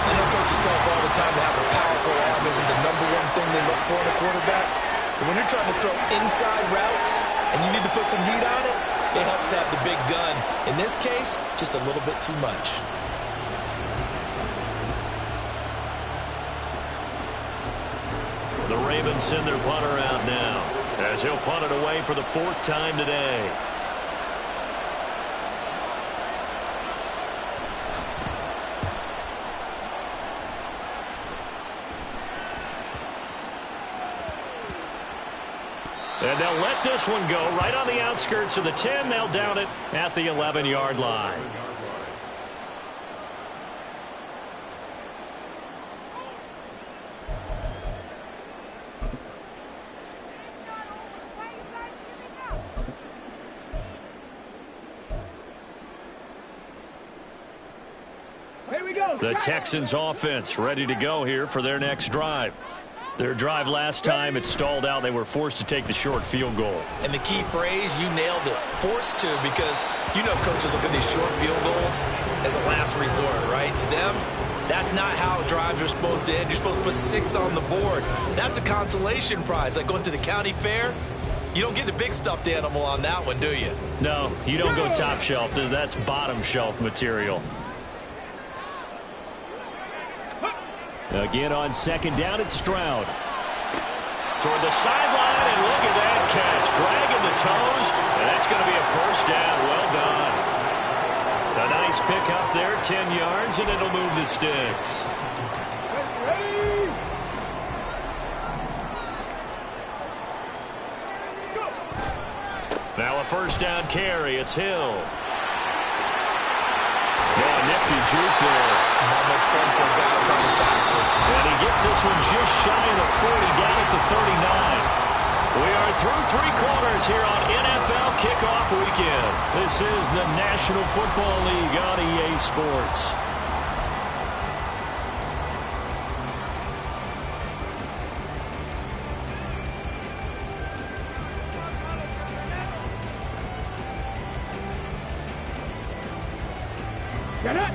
I know coaches tell us all the time to have a powerful arm isn't the #1 thing they look for in a quarterback. But when you're trying to throw inside routes and you need to put some heat on it, it helps have the big gun. In this case, just a little bit too much. The Ravens send their punter out now as he'll punt it away for the 4th time today. And they'll let this one go right on the outskirts of the 10. They'll down it at the 11-yard line. Here we go. The Texans offense ready to go here for their next drive. Their drive last time, it stalled out. They were forced to take the short field goal. And the key phrase, you nailed it, forced to, because you know coaches look at these short field goals as a last resort, right? To them, that's not how drives are supposed to end. You're supposed to put 6 on the board. That's a consolation prize, like going to the county fair. You don't get the big stuffed animal on that one, do you? No, you don't go top shelf. That's bottom shelf material. Again on 2nd down, it's Stroud. Toward the sideline, and look at that catch. Dragging the toes, and that's going to be a 1st down. Well done. A nice pick up there, 10 yards, and it'll move the sticks. Ready? Go. Now a 1st down carry. It's Hill. Oh, nifty juke there. Not much fun for a guy trying to tackle it. And he gets this one just shy of the 40, down at the 39. We are through 3 quarters here on NFL Kickoff Weekend. This is the National Football League on EA Sports.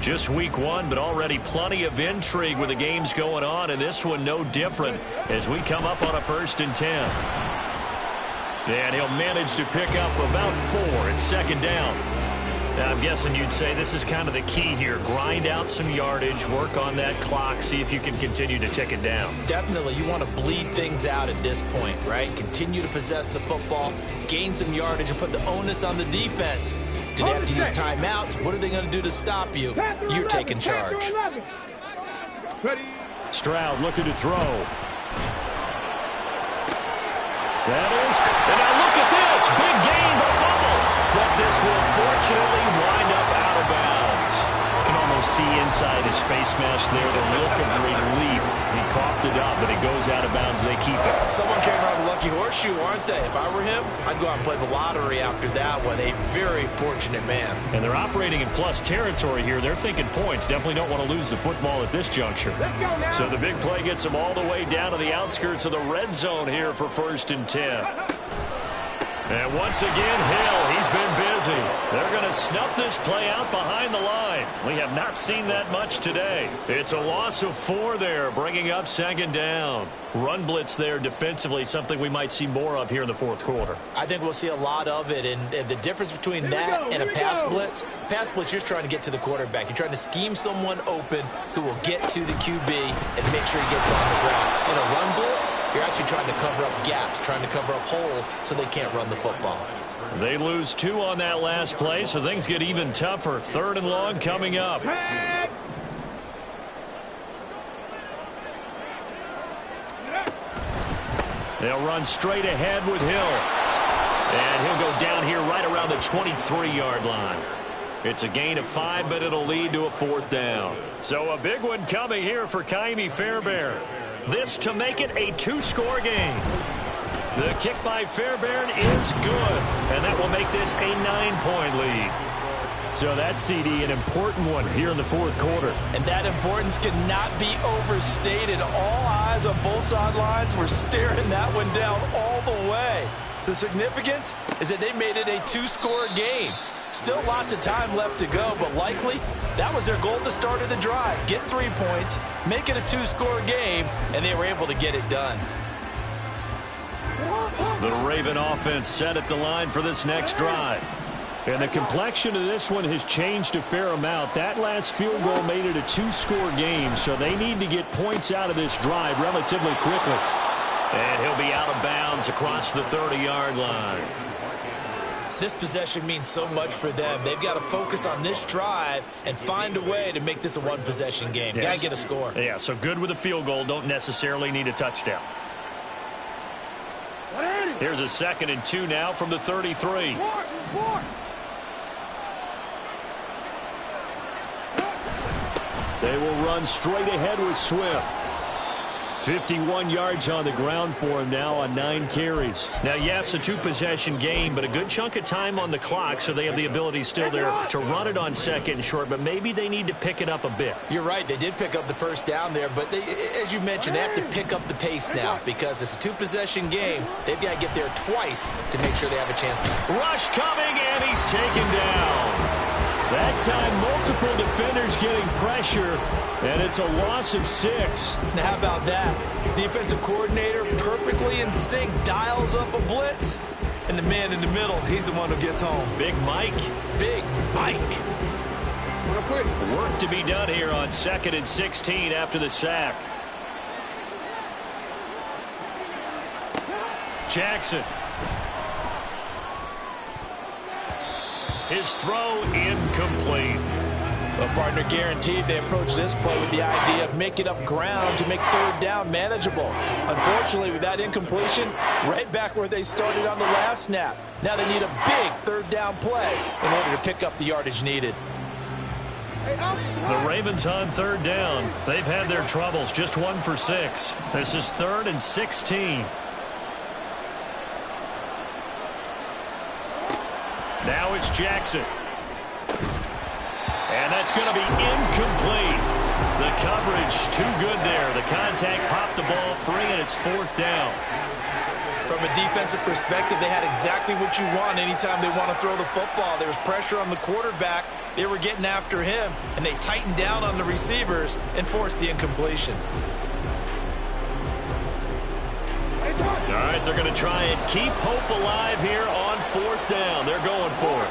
Just week 1, but already plenty of intrigue with the games going on, and this one no different as we come up on a 1st and 10. And he'll manage to pick up about 4 at 2nd down. Now, I'm guessing you'd say this is kind of the key here. Grind out some yardage, work on that clock, see if you can continue to tick it down. Definitely, you want to bleed things out at this point, right? Continue to possess the football, gain some yardage, and put the onus on the defense. Do they have to use timeouts? What are they going to do to stop you? You're taking charge. Stroud looking to throw. That is, and now look at this. Big gain, but fumble. But this will fortunately wind up out of bounds. You can almost see inside his face mask there the look of relief. He caught lifted up, and it goes out of bounds. They keep it. Someone came around the lucky horseshoe, aren't they? If I were him, I'd go out and play the lottery after that one. A very fortunate man. And they're operating in plus territory here. They're thinking points. Definitely don't want to lose the football at this juncture. Let's go now. So the big play gets them all the way down to the outskirts of the red zone here for 1st and 10. And once again, Hill, he's been busy. They're going to snuff this play out behind the line. We have not seen that much today. It's a loss of 4 there, bringing up 2nd down. Run blitz there defensively, something we might see more of here in the 4th quarter. I think we'll see a lot of it, and the difference between that and a pass blitz, you're just trying to get to the quarterback. You're trying to scheme someone open who will get to the QB and make sure he gets on the ground. In a run blitz, you're actually trying to cover up gaps, trying to cover up holes so they can't run the football. They lose 2 on that last play, so things get even tougher. 3rd and long coming up. They'll run straight ahead with Hill. And he'll go down here right around the 23-yard line. It's a gain of 5, but it'll lead to a 4th down. So a big one coming here for Ka'imi Fairbairn. This to make it a 2-score game. The kick by Fairbairn is good, and that will make this a 9-point lead. So that, CD, an important one here in the 4th quarter. And that importance cannot be overstated. All eyes on both sidelines were staring that one down all the way. The significance is that they made it a 2-score game. Still lots of time left to go, but likely that was their goal at the start of the drive. Get 3 points, make it a 2-score game, and they were able to get it done. The Raven offense set at the line for this next drive. And the complexion of this one has changed a fair amount. That last field goal made it a 2-score game, so they need to get points out of this drive relatively quickly. And he'll be out of bounds across the 30-yard line. This possession means so much for them. They've got to focus on this drive and find a way to make this a 1-possession game. Yes. Got to get a score. Yeah, so good with a field goal. Don't necessarily need a touchdown. Here's a 2nd and 2 now from the 33. They will run straight ahead with Swift. 51 yards on the ground for him now on 9 carries. Now, yes, a 2-possession game, but a good chunk of time on the clock, so they have the ability still there to run it on 2nd and short, but maybe they need to pick it up a bit. You're right. They did pick up the 1st down there, but as you mentioned, they have to pick up the pace now because it's a 2-possession game. They've got to get there twice to make sure they have a chance. Rush coming, and he's taken down. That time, multiple defenders getting pressure, and it's a loss of 6. Now, how about that? Defensive coordinator perfectly in sync, dials up a blitz, and the man in the middle, he's the one who gets home. Big Mike. Big Mike. Real quick. Work to be done here on 2nd and 16 after the sack. Jackson. His throw incomplete. Well, partner, guaranteed they approach this play with the idea of making up ground to make 3rd down manageable. Unfortunately, with that incompletion, right back where they started on the last snap. Now they need a big 3rd down play in order to pick up the yardage needed. The Ravens on 3rd down. They've had their troubles, just 1 for 6. This is 3rd and 16. Now it's Jackson. And that's going to be incomplete. The coverage too good there. The contact popped the ball free, and it's 4th down. From a defensive perspective, they had exactly what you want anytime they want to throw the football. There was pressure on the quarterback. They were getting after him, and they tightened down on the receivers and forced the incompletion. All right, they're going to try and keep hope alive here on 4th down. They're going for it.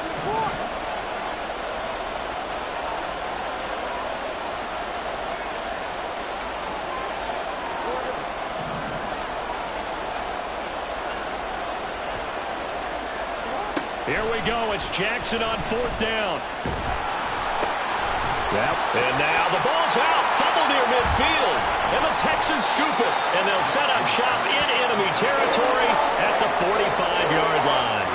Here we go. It's Jackson on 4th down. Yep. And now the ball's out. Fumble near midfield. And the Texans scoop it. And they'll set up shop in enemy territory at the 45-yard line.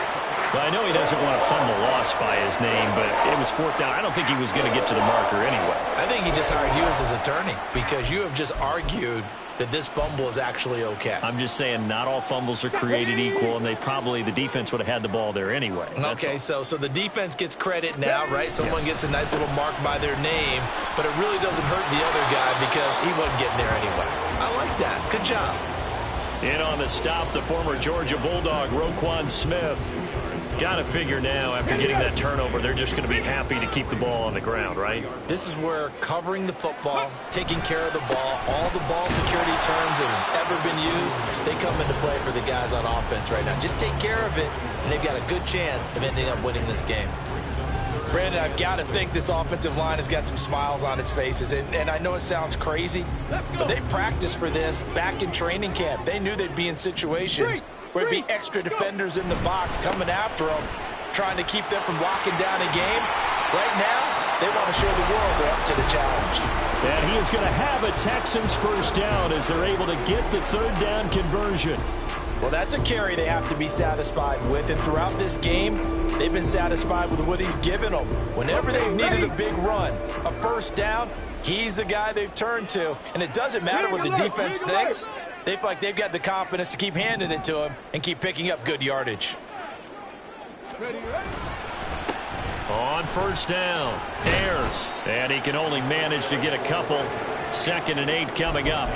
Well, I know he doesn't want to fumble loss by his name, but it was 4th down. I don't think he was going to get to the marker anyway. I think he just hired you as his attorney because you have just argued that this fumble is actually okay. I'm just saying not all fumbles are created equal, and the defense would have had the ball there anyway. Okay, so the defense gets credit now, right? Someone gets a nice little mark by their name, but it really doesn't hurt the other guy because he wasn't getting there anyway. I like that. Good job. In on the stop, the former Georgia Bulldog, Roquan Smith. Got to figure now, after getting that turnover, they're just going to be happy to keep the ball on the ground, right? This is where covering the football, taking care of the ball, all the ball security terms that have ever been used, they come into play for the guys on offense right now. Just take care of it, and they've got a good chance of ending up winning this game. Brandon, I've got to think this offensive line has got some smiles on its faces. And I know it sounds crazy, but they practiced for this back in training camp. They knew they'd be in situations where it'd be extra defenders in the box coming after them, trying to keep them from locking down a game. Right now, they want to show the world they're up to the challenge. And he is going to have a Texans first down as they're able to get the 3rd down conversion. Well, that's a carry they have to be satisfied with. And throughout this game, they've been satisfied with what he's given them. Whenever they've needed a big run, a first down, he's the guy they've turned to. And it doesn't matter what the defense thinks. They feel like they've got the confidence to keep handing it to him and keep picking up good yardage. On first down, Ayers. And he can only manage to get a couple. 2nd and 8 coming up.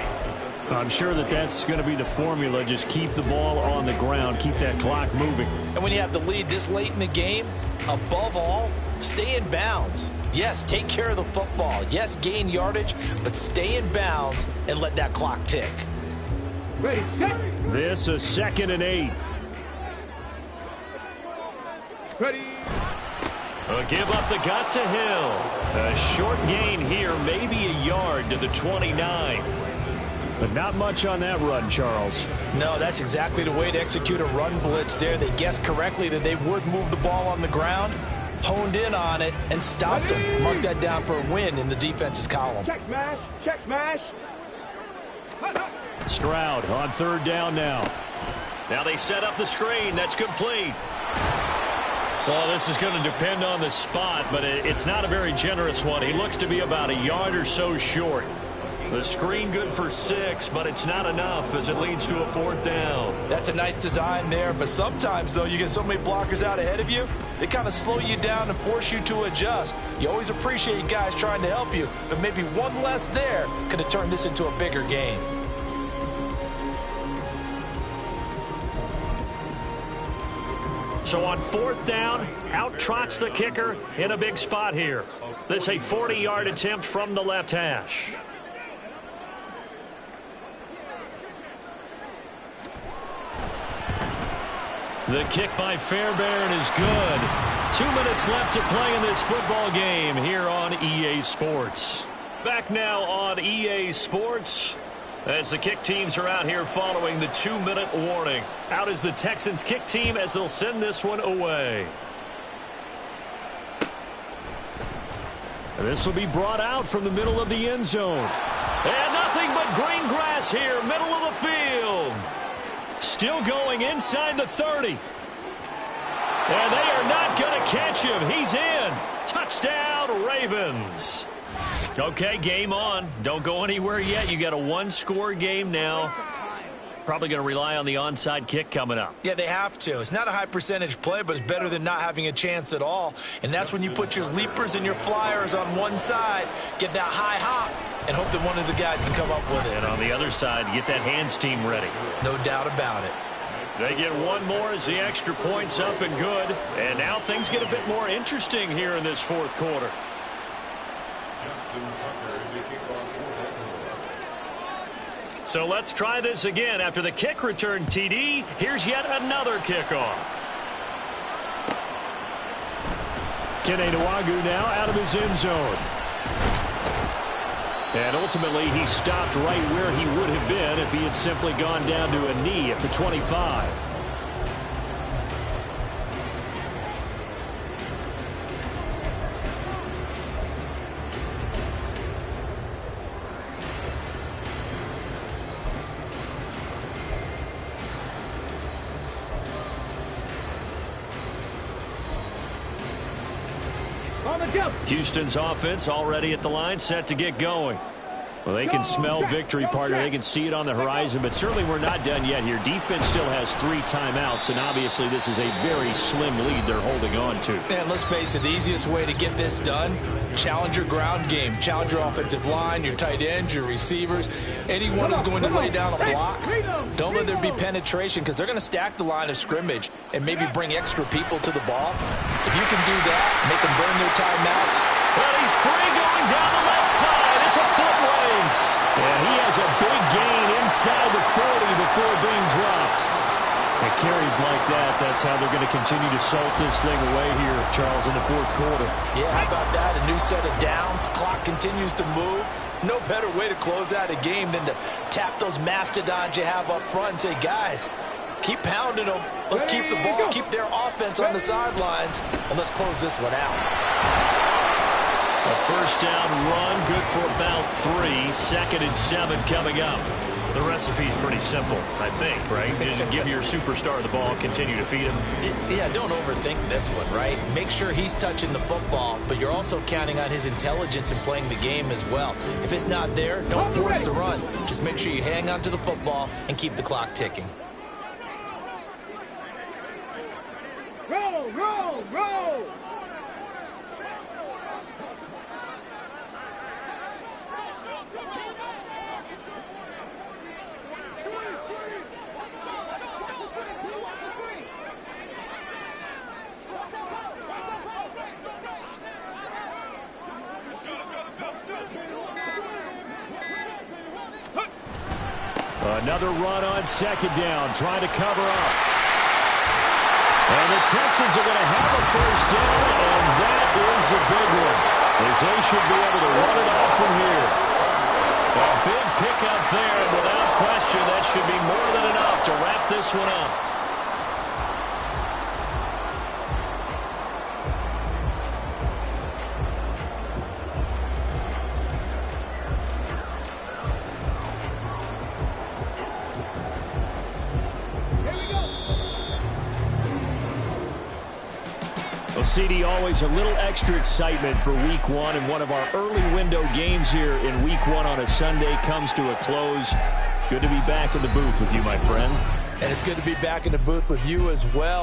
I'm sure that's going to be the formula. Just keep the ball on the ground. Keep that clock moving. And when you have the lead this late in the game, above all, stay in bounds. Yes, take care of the football. Yes, gain yardage, but stay in bounds and let that clock tick. Ready, set. This is 2nd and 8. Ready. A give up the gut to Hill. A short gain here, maybe a yard to the 29. But not much on that run, Charles. No, that's exactly the way to execute a run blitz there. They guessed correctly that they would move the ball on the ground, honed in on it, and stopped them. Mark that down for a win in the defense's column. Check smash. Check smash. Stroud on 3rd down now. Now they set up the screen. That's complete. Well, this is going to depend on the spot, but it's not a very generous one. He looks to be about a yard or so short. The screen good for 6, but it's not enough as it leads to a 4th down. That's a nice design there, but sometimes, though, you get so many blockers out ahead of you, they kind of slow you down and force you to adjust. You always appreciate guys trying to help you, but maybe one less there could have turned this into a bigger game. So on 4th down, out trots the kicker in a big spot here. This is a 40-yard attempt from the left hash. The kick by Fairbairn is good. 2 minutes left to play in this football game here on EA Sports. Back now on EA Sports as the kick teams are out here following the 2-minute warning. Out is the Texans kick team as they'll send this one away. This will be brought out from the middle of the end zone. And nothing but green grass here, middle of the field. Still going inside the 30. And they are not going to catch him. He's in. Touchdown, Ravens. Okay, game on. Don't go anywhere yet. You got a 1-score game now. Probably going to rely on the onside kick coming up. Yeah, they have to. It's not a high percentage play, but it's better than not having a chance at all. And that's when you put your leapers and your flyers on one side, get that high hop, and hope that one of the guys can come up with it. And on the other side, get that hands team ready. No doubt about it. They get one more as the extra point's up and good. And now things get a bit more interesting here in this 4th quarter. So let's try this again. After the kick return TD, here's yet another kickoff. Kene Nwangwu now out of his end zone. And ultimately, he stopped right where he would have been if he had simply gone down to a knee at the 25. Let's go. Houston's offense already at the line, set to get going. Well, they can smell victory, partner. They can see it on the horizon, but certainly we're not done yet here. Defense still has 3 timeouts, and obviously this is a very slim lead they're holding on to. And let's face it, the easiest way to get this done, challenge your ground game. Challenge your offensive line, your tight ends, your receivers. Anyone who's going to lay down a block, don't let there be penetration because they're going to stack the line of scrimmage and maybe bring extra people to the ball. If you can do that, make them burn their timeouts. Well, he's free going down the left side. It's a foot race. Yeah, he has a big gain inside the 40 before being dropped. And carries like that, that's how they're going to continue to salt this thing away here, Charles, in the fourth quarter. Yeah, how about that? A new set of downs. Clock continues to move. No better way to close out a game than to tap those mastodons you have up front and say, guys, keep pounding them. Let's keep the ball, keep their offense on the sidelines, and let's close this one out. A first down run, good for about 3. 2nd and 7 coming up. The recipe's pretty simple, I think, right? Just give your superstar the ball, continue to feed him. Yeah, don't overthink this one, right? Make sure he's touching the football, but you're also counting on his intelligence in playing the game as well. If it's not there, don't force the run. Just make sure you hang on to the football and keep the clock ticking. Roll, roll, roll. Another run on 2nd down, trying to cover up. And the Texans are going to have a first down, and that is the big one, as they should be able to run it off from here. A big pickup there, and without question, that should be more than enough to wrap this one up. Well, CD, always a little extra excitement for Week 1, and one of our early window games here in Week 1 on a Sunday comes to a close. Good to be back in the booth with you, my friend. And it's good to be back in the booth with you as well.